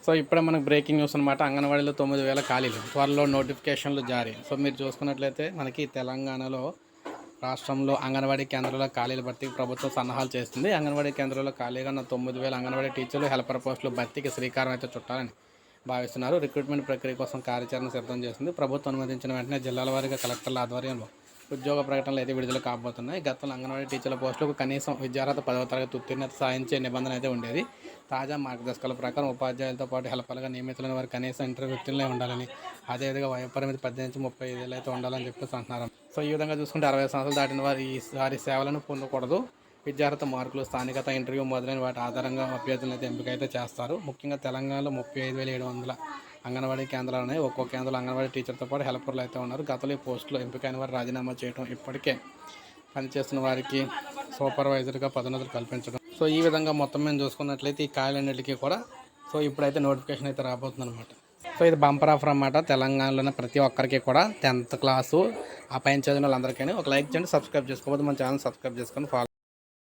So ఇప్పుడే మనకు breaking news అనమాట. అంగన్వాడీలో 9,000 ఖాళీలు, త్వరలో నోటిఫికేషన్లు జారీ. సో మీరు చూసుకున్నట్లయితే మనకి తెలంగాణలో రాష్ట్రంలో అంగన్వాడీ కేంద్రాల్లో ఖాళీల భర్తీకి ప్రభుత్వం సన్నాహాలు చేస్తుంది. అంగన్వాడీ కేంద్రాల్లో ఖాళీగా ఉన్న 9,000 అంగన్వాడీ టీచర్లు, హెల్పర్ పోస్టులు భర్తీకి శ్రీకారం అయితే చుట్టాలని భావిస్తున్నారు. రిక్రూట్మెంట్ ప్రక్రియ కోసం కార్యాచరణ సిద్ధం చేస్తుంది. ప్రభుత్వం అనుమతించిన వెంటనే జిల్లాల వారీగా కలెక్టర్ల ఆధ్వర్యంలో ఉద్యోగ ప్రకటనలు అయితే విడుదల కాబోతున్నాయి. గతంలో అంగన్వాడీ టీచర్ల పోస్టులకు కనీసం విద్యార్హత 10వ తరగతి ఉత్తీర్ణత సాధించే నిబంధన అయితే ఉండేది. తాజా మార్గదర్శకాల ప్రకారం ఉపాధ్యాయులతో పాటు హెల్పర్గా నియమితులైన వారు కనీసం ఇంటర్వ్యూ ఉత్తీర్ణులై ఉండాలని, అదేవిధంగా వయోపరిమితి 18 నుంచి 35 ఏళ్ళు అయితే ఉండాలని చెప్పేసి అంటున్నారు. సో ఈ విధంగా చూసుకుంటే 60 సంవత్సరాలు దాటిన వారు ఈసారి సేవలను పొందకూడదు. విద్యార్హత మార్కులు, స్థానికత, ఇంటర్వ్యూ మొదలైన వాటి ఆధారంగా అభ్యర్థులను అయితే ఎంపిక అయితే చేస్తారు. ముఖ్యంగా తెలంగాణలో 35,700 అంగన్వాడీ కేంద్రాలు ఉన్నాయి. ఒక్కో కేంద్రంలో అంగన్వాడీ టీచర్తో పాటు హెల్పర్లు అయితే ఉన్నారు. గతంలో ఈ పోస్టులో ఎంపికైన వారు రాజీనామా చేయడం, ఇప్పటికే పనిచేస్తున్న వారికి సూపర్వైజర్గా పదోన్నతులు కల్పించడం. సో ఈ విధంగా మొత్తం మేము చూసుకున్నట్లయితే ఈ ఖాళీలన్నిటికీ కూడా సో ఇప్పుడైతే నోటిఫికేషన్ అయితే రాబోతుంది అనమాట. సో ఇది బంపర్ ఆఫర్ అన్నమాట. తెలంగాణలోనే ప్రతి ఒక్కరికి కూడా 10th క్లాసు ఆ పైన చదివిన వాళ్ళందరికీ ఒక లైక్ చేయండి, సబ్స్క్రైబ్ చేసుకోకపోతే మన ఛానల్ సబ్స్క్రైబ్ చేసుకొని ఫాలో